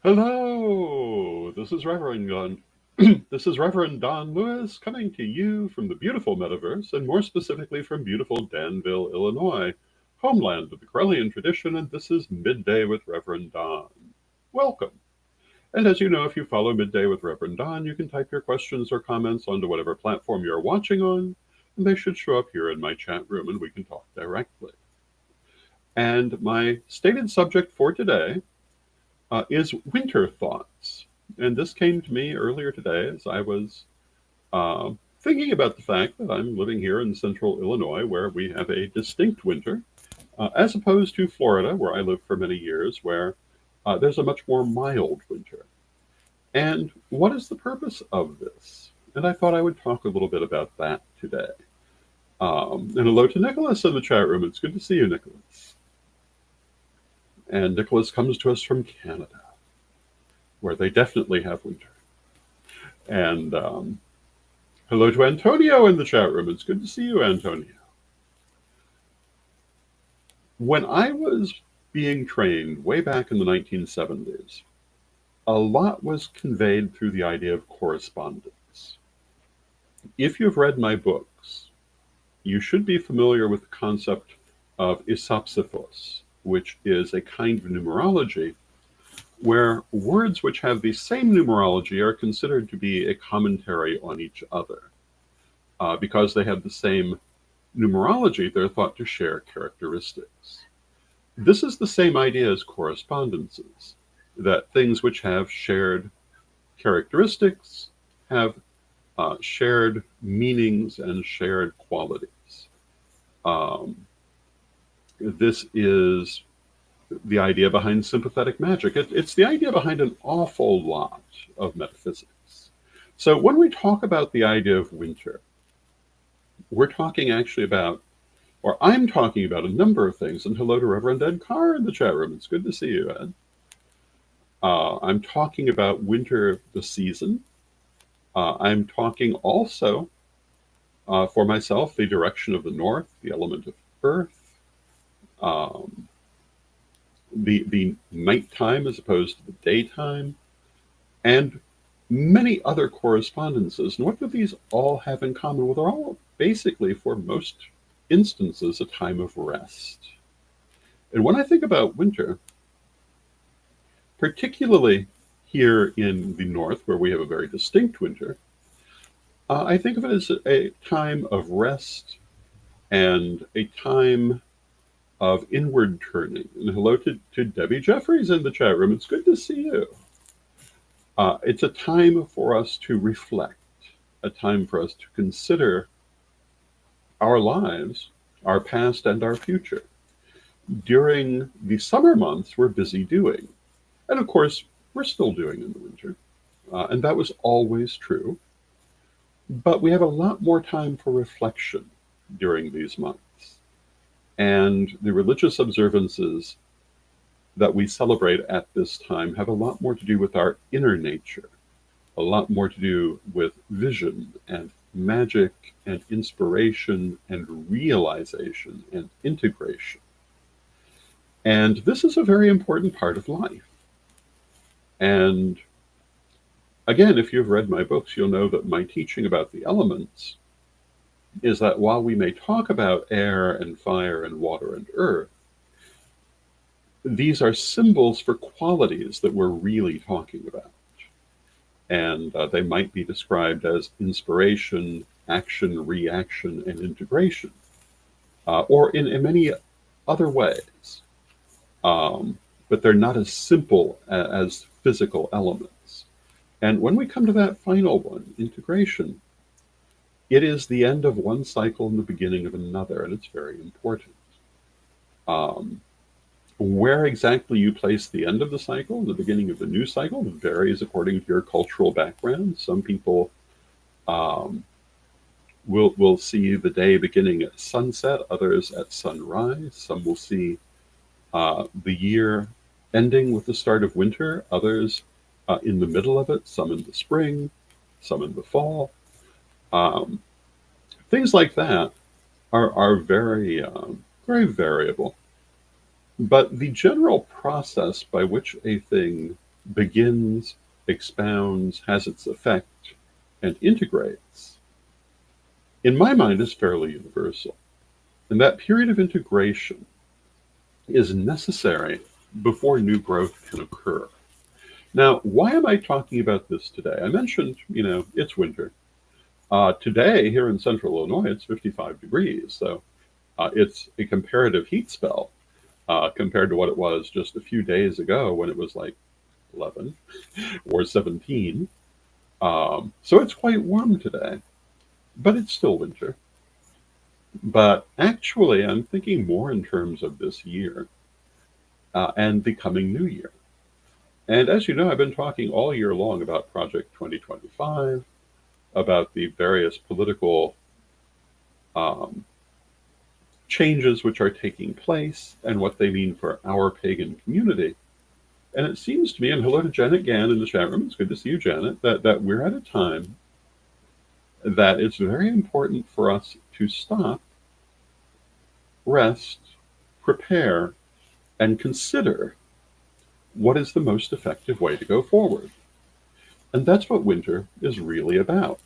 Hello, this is Reverend Don. This is Reverend Don Lewis coming to you from the beautiful metaverse, and more specifically from beautiful Danville, Illinois, homeland of the Corellian tradition. And this is Midday with Reverend Don. Welcome. And as you know, if you follow Midday with Reverend Don, you can type your questions or comments onto whatever platform you're watching on, and they should show up here in my chat room, and we can talk directly. And my stated subject for today is winter thoughts. And this came to me earlier today as I was thinking about the fact that I'm living here in central Illinois, where we have a distinct winter, as opposed to Florida, where I lived for many years, where there's a much more mild winter. And what is the purpose of this? And I thought I would talk a little bit about that today. And hello to Nicholas in the chat room. It's good to see you, Nicholas. And Nicholas comes to us from Canada, where they definitely have winter. And hello to Antonio in the chat room. It's good to see you, Antonio. When I was being trained way back in the 1970s, a lot was conveyed through the idea of correspondence. If you've read my books, you should be familiar with the concept of isopsiphos, which is a kind of numerology where words which have the same numerology are considered to be a commentary on each other. Because they have the same numerology, they're thought to share characteristics. This is the same idea as correspondences, that things which have shared characteristics have shared meanings and shared qualities. This is the idea behind sympathetic magic. It's the idea behind an awful lot of metaphysics. So when we talk about the idea of winter, we're talking actually about, or I'm talking about a number of things. And hello to Reverend Ed Carr in the chat room. It's good to see you, Ed. I'm talking about winter, the season. I'm talking also, for myself, the direction of the north, the element of earth, the nighttime as opposed to the daytime, and many other correspondences. And what do these all have in common? Well, they're all basically, for most instances, a time of rest. And when I think about winter, particularly here in the north, where we have a very distinct winter, I think of it as a time of rest and a time of inward turning. And hello to Debbie Jeffries in the chat room. It's good to see you. It's a time for us to reflect, a time for us to consider our lives, our past and our future. During the summer months, we're busy doing. And of course, we're still doing in the winter. And that was always true. But we have a lot more time for reflection during these months. And the religious observances that we celebrate at this time have a lot more to do with our inner nature, a lot more to do with vision and magic and inspiration and realization and integration. And this is a very important part of life. And again, if you've read my books, you'll know that my teaching about the elements is that while we may talk about air and fire and water and earth, these are symbols for qualities that we're really talking about. And they might be described as inspiration, action, reaction, and integration, or in many other ways. But they're not as simple as physical elements. And when we come to that final one, integration, it is the end of one cycle and the beginning of another, and it's very important. Where exactly you place the end of the cycle and the beginning of the new cycle varies according to your cultural background. Some people will see the day beginning at sunset, others at sunrise. Some will see the year ending with the start of winter, others in the middle of it, some in the spring, some in the fall. Things like that are very, very variable. But the general process by which a thing begins, expounds, has its effect, and integrates, in my mind, is fairly universal. And that period of integration is necessary before new growth can occur. Now, why am I talking about this today? I mentioned, it's winter. Today, here in central Illinois, it's 55 degrees. So it's a comparative heat spell compared to what it was just a few days ago when it was like 11 or 17. So it's quite warm today, but it's still winter. But actually, I'm thinking more in terms of this year and the coming new year. And as you know, I've been talking all year long about Project 2025, about the various political um, changes which are taking place and what they mean for our pagan community. And it seems to me, and hello to Janet Gann in the chat room, it's good to see you, Janet, that we're at a time that it's very important for us to stop, rest, prepare, and consider what is the most effective way to go forward. And that's what winter is really about.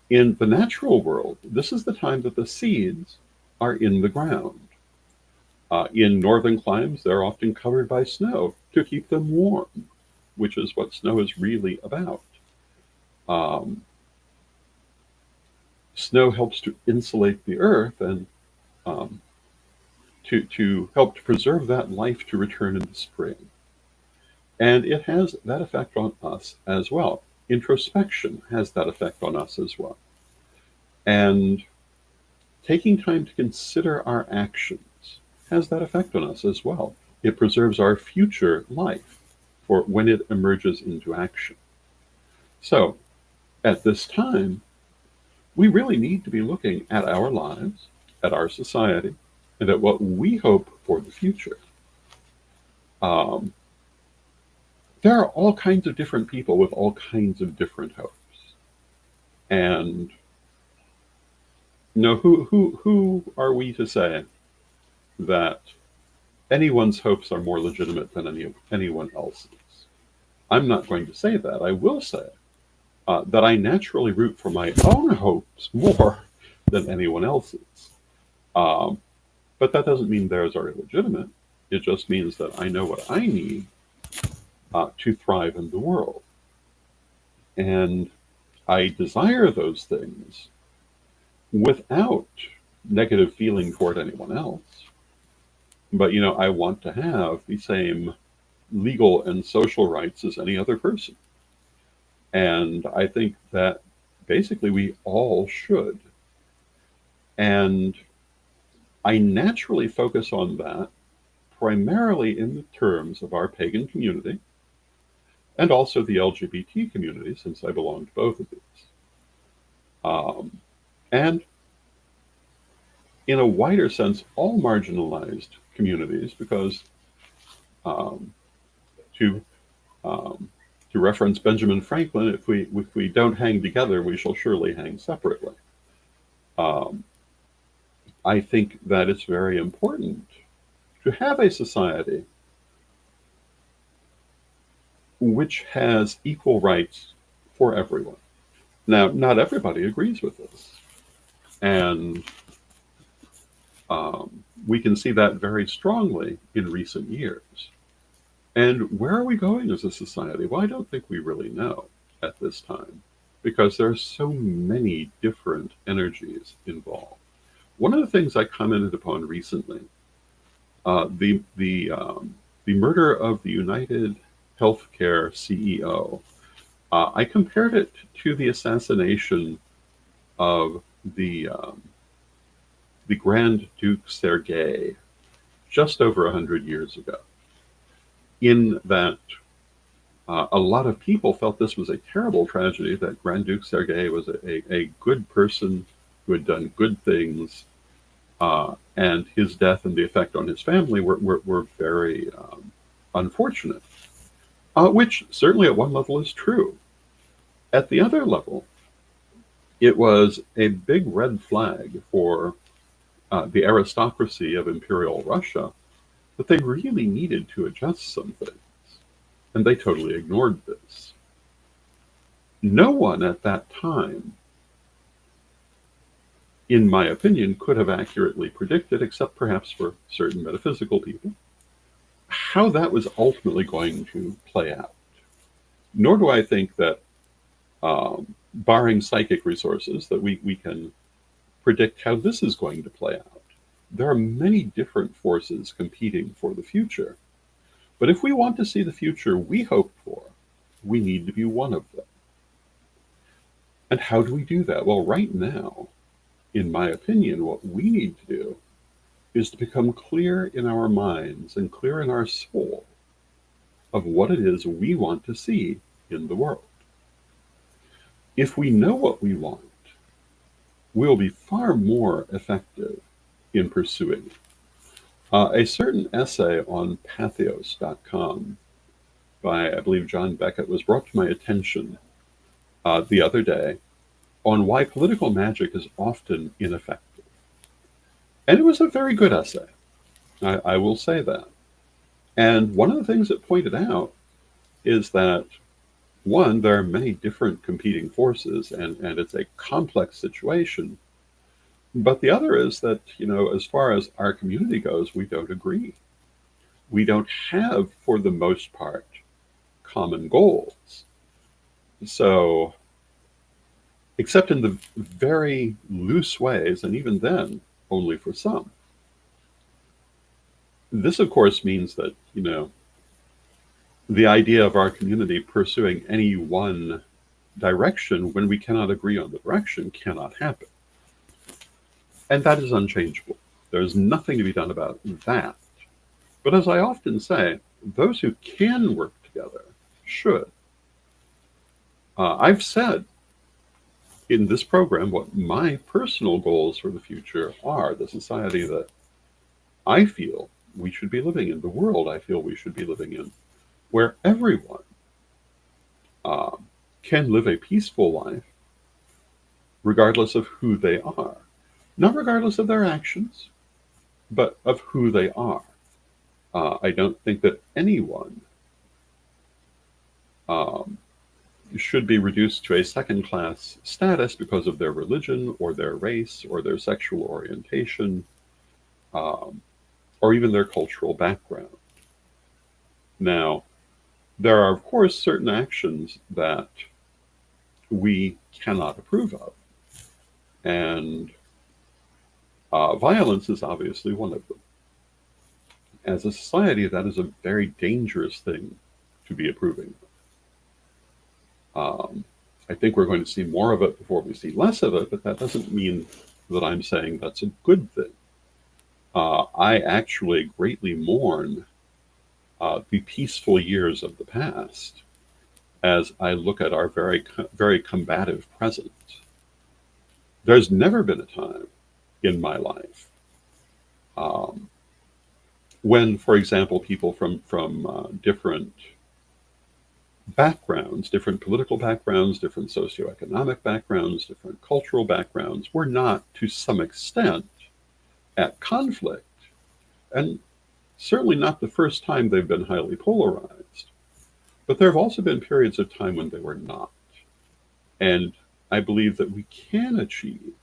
In the natural world, this is the time that the seeds are in the ground. In northern climes, they're often covered by snow to keep them warm, which is what snow is really about. Um, Snow helps to insulate the earth and um, to help to preserve that life to return in the spring. And it has that effect on us as well. Introspection has that effect on us as well. And taking time to consider our actions has that effect on us as well. It preserves our future life for when it emerges into action. So, at this time, we really need to be looking at our lives, at our society, and at what we hope for the future. Um, there are all kinds of different people with all kinds of different hopes. And who are we to say that anyone's hopes are more legitimate than anyone else's? I'm not going to say that. I will say that I naturally root for my own hopes more than anyone else's. Um, but that doesn't mean theirs are illegitimate. It just means that I know what I need to thrive in the world. And I desire those things without negative feeling toward anyone else. But, I want to have the same legal and social rights as any other person. And I think that basically we all should. And I naturally focus on that primarily in the terms of our pagan community and also the LGBT community, since I belong to both of these. And in a wider sense, all marginalized communities, because um, to um, to reference Benjamin Franklin, if we don't hang together, we shall surely hang separately. Um, I think that it's very important to have a society which has equal rights for everyone. Now, not everybody agrees with this, and we can see that very strongly in recent years. And where are we going as a society? Well, I don't think we really know at this time, because there are so many different energies involved. One of the things I commented upon recently, the murder of the United Healthcare CEO, I compared it to the assassination of the Grand Duke Sergei just over 100 years ago. In that, a lot of people felt this was a terrible tragedy, that Grand Duke Sergei was a good person who had done good things, and his death and the effect on his family were very unfortunate, which certainly at one level is true. At the other level, it was a big red flag for the aristocracy of Imperial Russia that they really needed to adjust some things. and they totally ignored this. No one at that time, in my opinion, could have accurately predicted, except perhaps for certain metaphysical people, how that was ultimately going to play out. Nor do I think that, barring psychic resources, that we can predict how this is going to play out. There are many different forces competing for the future. But if we want to see the future we hope for, we need to be one of them. And how do we do that? Well, right now, in my opinion, what we need to do is to become clear in our minds and clear in our soul of what it is we want to see in the world. If we know what we want, we'll be far more effective in pursuing it. A certain essay on pathos.com by, I believe, John Beckett was brought to my attention the other day on why political magic is often ineffective. And it was a very good essay. I will say that. And one of the things it pointed out is that, one, there are many different competing forces, and it's a complex situation. But the other is that, as far as our community goes, we don't agree. We don't have, for the most part, common goals. So, except in the very loose ways, and even then, only for some. This, of course, means that, the idea of our community pursuing any one direction when we cannot agree on the direction cannot happen. And that is unchangeable. There's nothing to be done about that. But as I often say, those who can work together should. I've said in this program what my personal goals for the future are, the society that I feel we should be living in, the world I feel we should be living in, where everyone can live a peaceful life regardless of who they are. Not regardless of their actions, but of who they are. I don't think that anyone should be reduced to a second-class status because of their religion or their race or their sexual orientation, or even their cultural background. Now, there are, of course, certain actions that we cannot approve of, and violence is obviously one of them. As a society, that is a very dangerous thing to be approving of. I think we're going to see more of it before we see less of it, but that doesn't mean that I'm saying that's a good thing. I actually greatly mourn the peaceful years of the past as I look at our very, very combative present. There's never been a time in my life when, for example, people from different backgrounds, different political backgrounds, different socioeconomic backgrounds, different cultural backgrounds, were not, to some extent, at conflict. And certainly not the first time they've been highly polarized. But there have also been periods of time when they were not. And I believe that we can achieve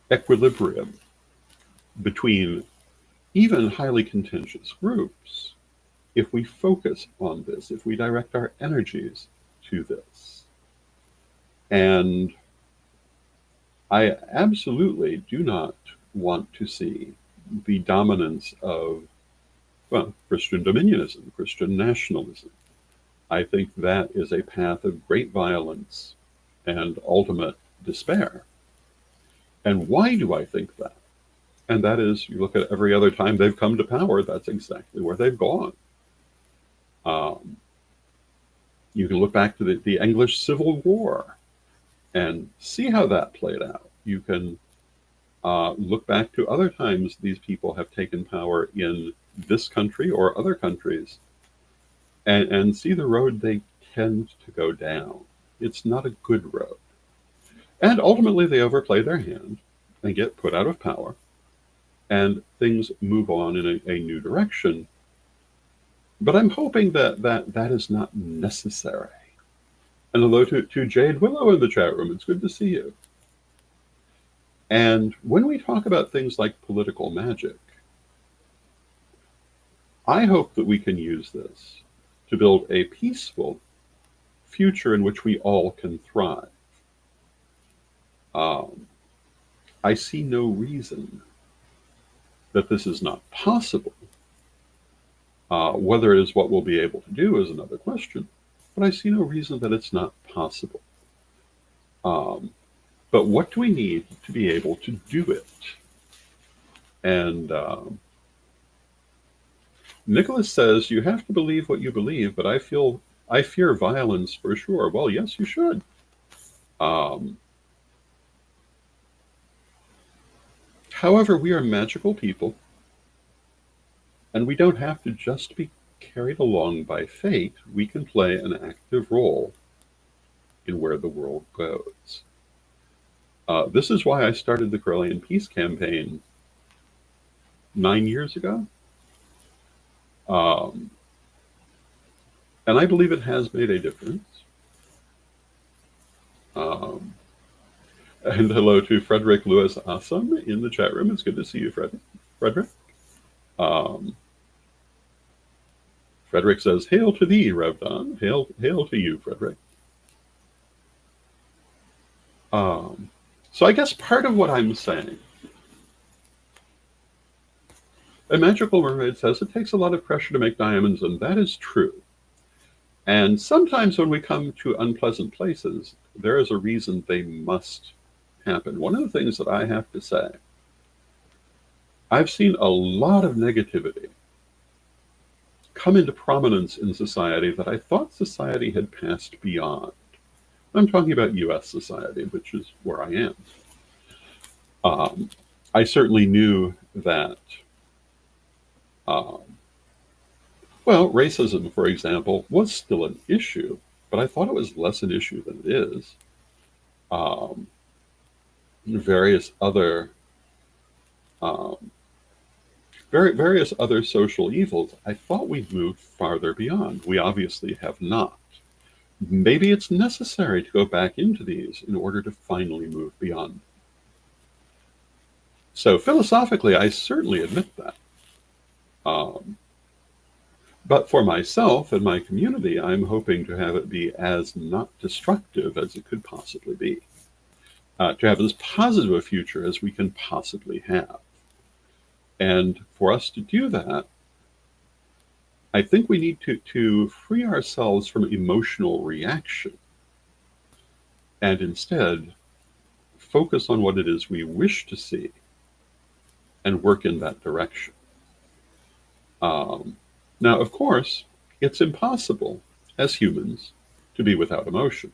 equilibrium between even highly contentious groups if we focus on this, if we direct our energies to this. And I absolutely do not want to see the dominance of, Christian dominionism, Christian nationalism. I think that is a path of great violence and ultimate despair. And why do I think that? And that is, you look at every other time they've come to power, that's exactly where they've gone. You can look back to the English Civil War and see how that played out. You can look back to other times these people have taken power in this country or other countries and see the road they tend to go down. It's not a good road. And ultimately they overplay their hand and get put out of power, and things move on in a new direction. But I'm hoping that is not necessary. And hello to Jade Willow in the chat room. It's good to see you. And when we talk about things like political magic, I hope that we can use this to build a peaceful future in which we all can thrive. Um, I see no reason that this is not possible. Whether it is what we'll be able to do is another question, but I see no reason that it's not possible. Um, but what do we need to be able to do it? And Nicholas says you have to believe what you believe, but I fear violence for sure. Well, yes, you should. Um, However, we are magical people, and we don't have to just be carried along by fate. We can play an active role in where the world goes. This is why I started the Corellian Peace Campaign 9 years ago. Um, and I believe it has made a difference. Um, and hello to Frederick Lewis Awesome in the chat room. It's good to see you, Frederick. Um, Frederick says, "Hail to thee, Rev Don. Hail to you, Frederick." So I guess part of what I'm saying, a magical mermaid says it takes a lot of pressure to make diamonds, and that is true. And sometimes when we come to unpleasant places, there is a reason they must happen. One of the things that I have to say, I've seen a lot of negativity come into prominence in society that I thought society had passed beyond. I'm talking about US society, which is where I am. I certainly knew that, well, racism, for example, was still an issue, but I thought it was less an issue than it is. Various other various other social evils, I thought we'd moved farther beyond. We obviously have not. Maybe it's necessary to go back into these in order to finally move beyond. So philosophically, I certainly admit that. But for myself and my community, I'm hoping to have it be as not destructive as it could possibly be. To have as positive a future as we can possibly have. And for us to do that, I think we need to free ourselves from emotional reaction and instead focus on what it is we wish to see and work in that direction. Now, of course, it's impossible as humans to be without emotion.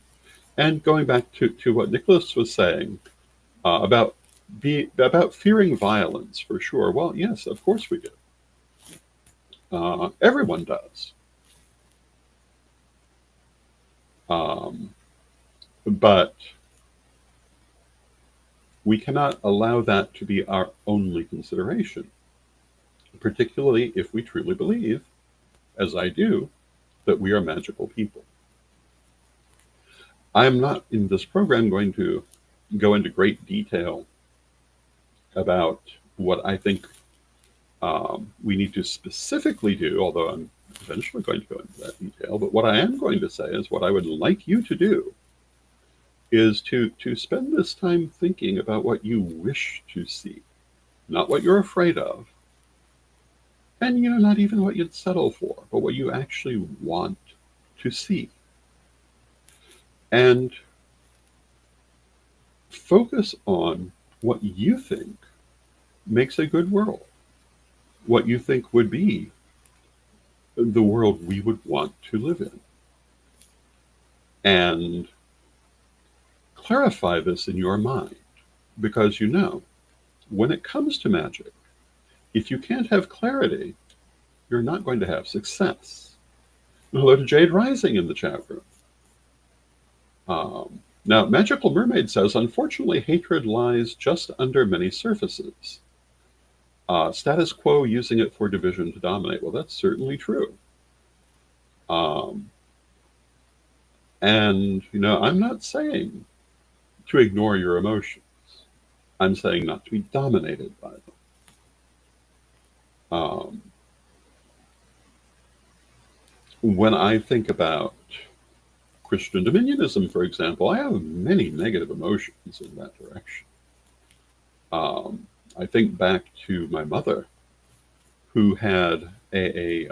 And going back to what Nicholas was saying about fearing violence, for sure. Well, yes, of course we do. Everyone does. But we cannot allow that to be our only consideration, particularly if we truly believe, as I do, that we are magical people. I'm not in this program going to go into great detail about what I think we need to specifically do, although I'm eventually going to go into that detail. But what I am going to say is what I would like you to do is to spend this time thinking about what you wish to see, not what you're afraid of, and not even what you'd settle for, but what you actually want to see. And focus on what you think makes a good world, what you think would be the world we would want to live in. And clarify this in your mind, because when it comes to magic, if you can't have clarity, you're not going to have success. Hello to Jade Rising in the chat room. Now, Magical Mermaid says, unfortunately, hatred lies just under many surfaces. Status quo using it for division to dominate. Well, that's certainly true. And, I'm not saying to ignore your emotions. I'm saying not to be dominated by them. Um, when I think about Christian dominionism, for example, I have many negative emotions in that direction. Um, I think back to my mother, who had a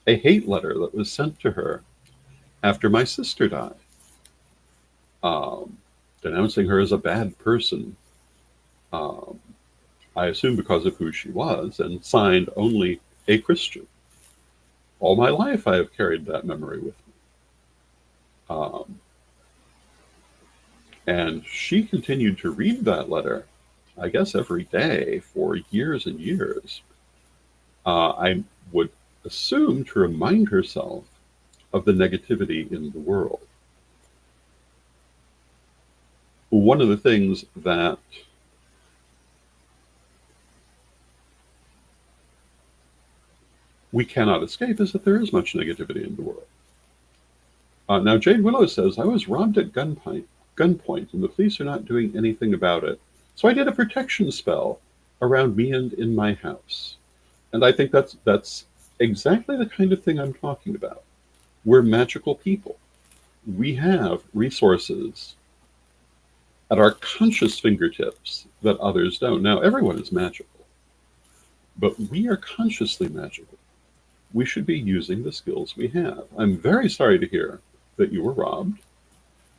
hate letter that was sent to her after my sister died, um, denouncing her as a bad person. Um, I assume because of who she was, and signed only a Christian. All my life, I have carried that memory with me. Um, and she continued to read that letter, I guess, every day for years and years. I would assume to remind herself of the negativity in the world. One of the things that we cannot escape is that there is much negativity in the world. Now, Jade Willow says, I was robbed at gunpoint, and the police are not doing anything about it. So I did a protection spell around me and in my house. And I think that's exactly the kind of thing I'm talking about. We're magical people. We have resources at our conscious fingertips that others don't. Now, everyone is magical, but we are consciously magical. We should be using the skills we have. I'm very sorry to hear that you were robbed.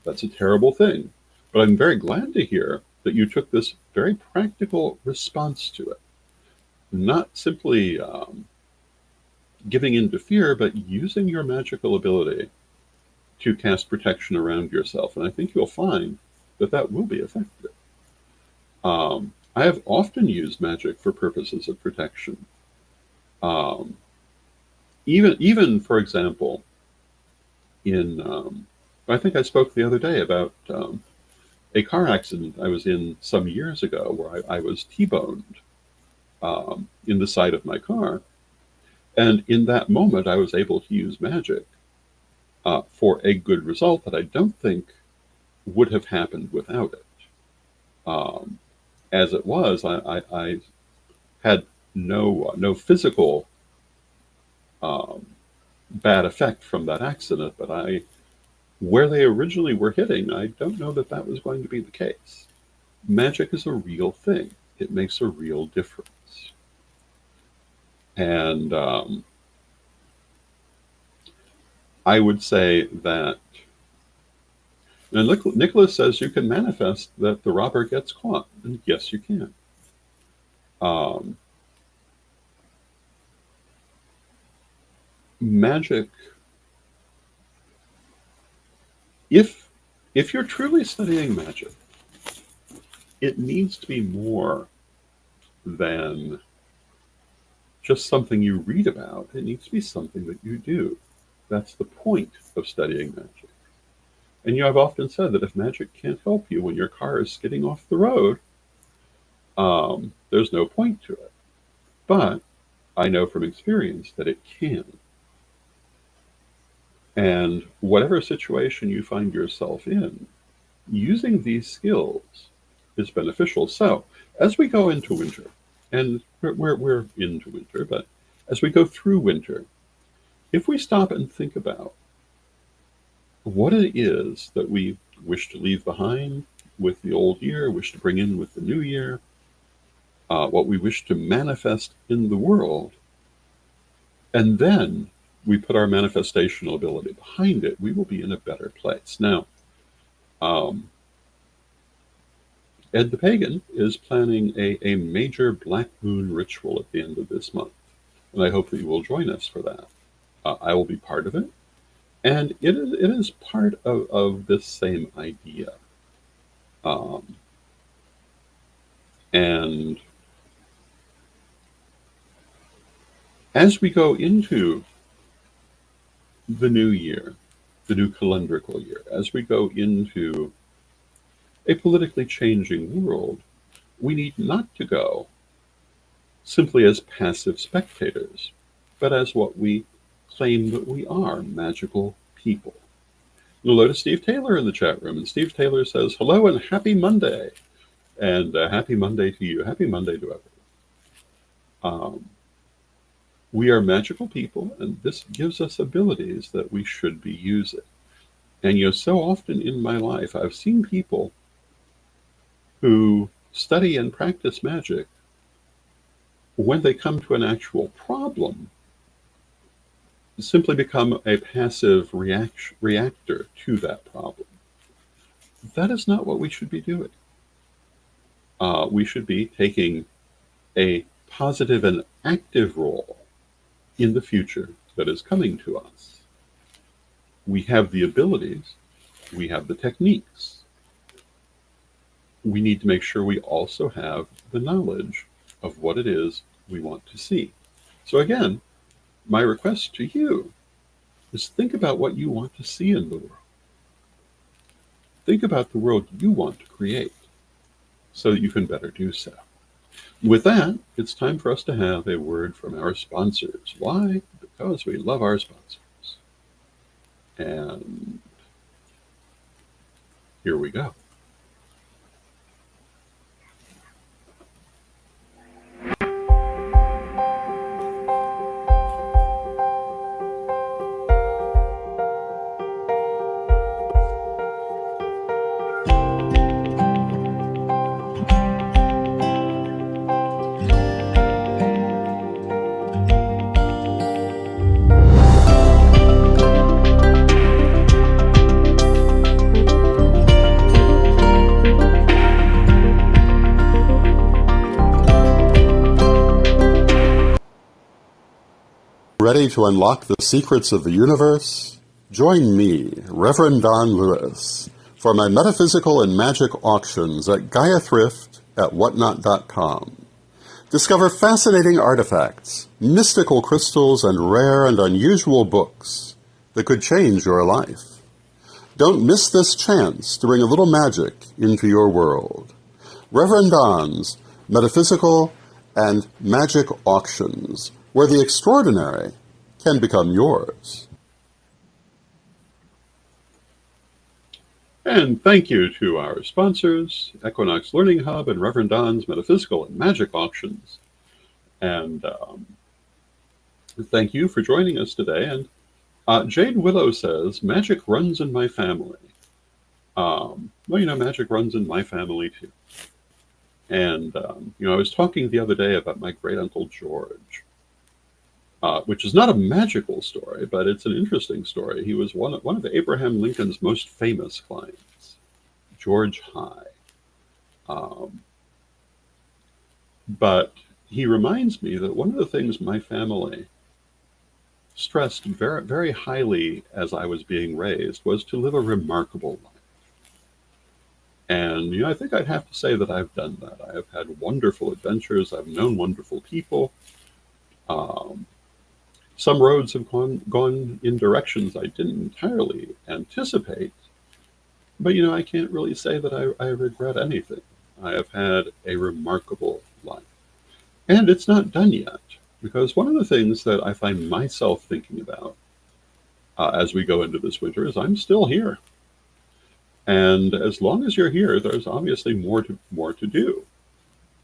That's a terrible thing. But I'm very glad to hear that you took this very practical response to it. Not simply giving in to fear, but using your magical ability to cast protection around yourself. And I think you'll find that that will be effective. I have often used magic for purposes of protection. Um, even for example, in I think I spoke the other day about a car accident I was in some years ago where I was T-boned in the side of my car. And in that moment, I was able to use magic for a good result that I don't think would have happened without it. Um, as it was, I had no physical um, bad effect from that accident, but where they originally were hitting, I don't know that that was going to be the case. Magic is a real thing. It makes a real difference. And I would say that, and Nicholas says you can manifest that the robber gets caught. And yes, you can. Um, Magic, if you're truly studying magic, it needs to be more than just something you read about. It needs to be something that you do. That's the point of studying magic. And I've often said that if magic can't help you when your car is skidding off the road, there's no point to it. But I know from experience that it can. And whatever situation you find yourself in, using these skills is beneficial. So as we go into winter, and we're into winter, but as we go through winter, if we stop and think about what it is that we wish to leave behind with the old year, wish to bring in with the new year, what we wish to manifest in the world, and then we put our manifestational ability behind it, we will be in a better place. Now, um, Ed the Pagan is planning a major Black Moon ritual at the end of this month, and I hope that you will join us for that. I will be part of it, and it is part of this same idea. Um, and as we go into the new year, the new calendrical year, as we go into a politically changing world, we need not to go simply as passive spectators, but as what we claim that we are, magical people. Hello to Steve Taylor in the chat room. And Steve Taylor says, hello and happy Monday. And happy Monday to you. Happy Monday to everyone. We are magical people, and this gives us abilities that we should be using. And so often in my life, I've seen people who study and practice magic, when they come to an actual problem, simply become a passive reactor to that problem. That is not what we should be doing. We should be taking a positive and active role in the future that is coming to us. We have the abilities, we have the techniques. We need to make sure we also have the knowledge of what it is we want to see. So again, my request to you is think about what you want to see in the world. Think about the world you want to create so that you can better do so. With that, it's time for us to have a word from our sponsors. Why? Because we love our sponsors. And here we go. Ready to unlock the secrets of the universe? Join me, Rev Don Lewis, for my metaphysical and magic auctions at Gaia Thrift at whatnot.com. Discover fascinating artifacts, mystical crystals, and rare and unusual books that could change your life. Don't miss this chance to bring a little magic into your world. Rev Don's Metaphysical and Magic Auctions, where the extraordinary can become yours. And thank you to our sponsors, Equinox Learning Hub and Rev Don's Metaphysical and Magic Auctions. And thank you for joining us today. And Jade Willow says, magic runs in my family. Well, magic runs in my family too. And, I was talking the other day about my great uncle George, which is not a magical story, but it's an interesting story. He was one of Abraham Lincoln's most famous clients, George High. But he reminds me that one of the things my family stressed very, very highly as I was being raised was to live a remarkable life. And, I think I'd have to say that I've done that. I have had wonderful adventures. I've known wonderful people. Some roads have gone in directions I didn't entirely anticipate. But, I can't really say that I regret anything. I have had a remarkable life. And it's not done yet. Because one of the things that I find myself thinking about as we go into this winter is I'm still here. And as long as you're here, there's obviously more to do,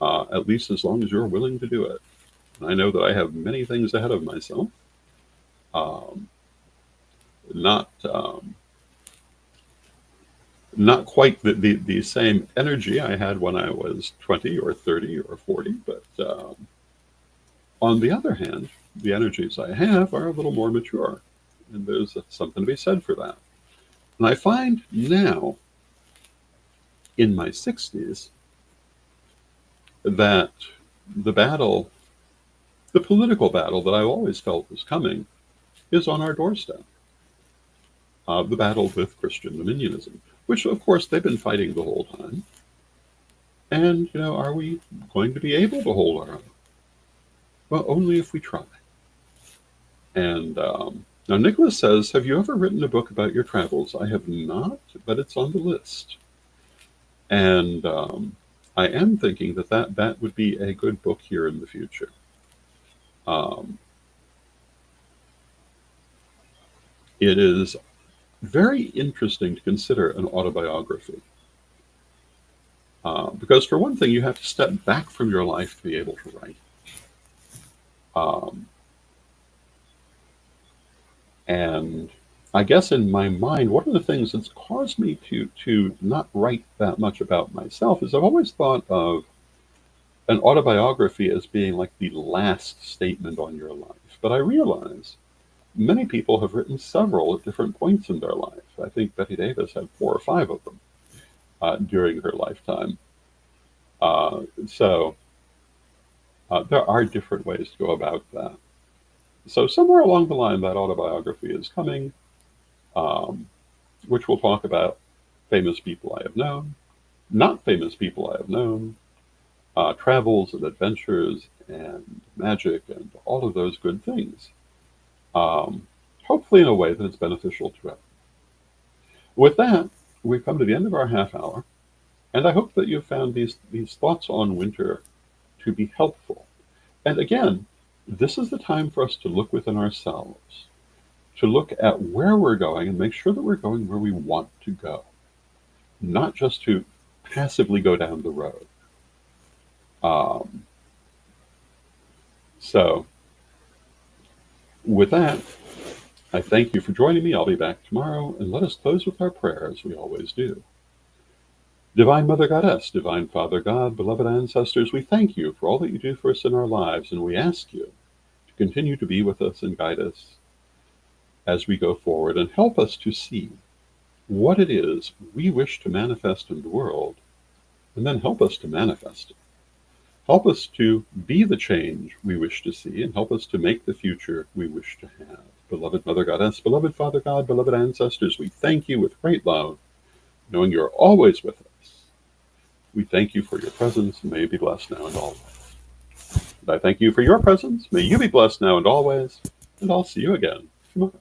at least as long as you're willing to do it. And I know that I have many things ahead of myself. Not quite the same energy I had when I was 20 or 30 or 40, but on the other hand, the energies I have are a little more mature, and there's something to be said for that. And I find now, in my 60s, that the political battle that I've always felt was coming, is on our doorstep. The battle with Christian dominionism, which, of course, they've been fighting the whole time. And, are we going to be able to hold our own? Well, only if we try. And now Nicholas says, have you ever written a book about your travels? I have not, but it's on the list. And I am thinking that would be a good book here in the future. It is very interesting to consider an autobiography. Because, for one thing, you have to step back from your life to be able to write. Um, and I guess in my mind, one of the things that's caused me to not write that much about myself is I've always thought of an autobiography as being like the last statement on your life. But I realize many people have written several at different points in their life. I think Betty Davis had 4 or 5 of them during her lifetime. So there are different ways to go about that. So somewhere along the line, that autobiography is coming, um, which will talk about famous people I have known, not famous people I have known, travels and adventures and magic and all of those good things. Um, Hopefully in a way that is beneficial to everyone. With that, we've come to the end of our half hour, and I hope that you've found these thoughts on winter to be helpful. And again, this is the time for us to look within ourselves, to look at where we're going and make sure that we're going where we want to go, not just to passively go down the road. Um, so, with that, I thank you for joining me. I'll be back tomorrow, and let us close with our prayer as we always do. Divine Mother Goddess, Divine Father God, beloved ancestors, we thank you for all that you do for us in our lives, and we ask you to continue to be with us and guide us as we go forward and help us to see what it is we wish to manifest in the world, and then help us to manifest it. Help us to be the change we wish to see, and help us to make the future we wish to have. Beloved Mother Goddess, beloved Father God, beloved ancestors, we thank you with great love, knowing you're always with us. We thank you for your presence, and may you be blessed now and always. And I thank you for your presence. May you be blessed now and always, and I'll see you again tomorrow.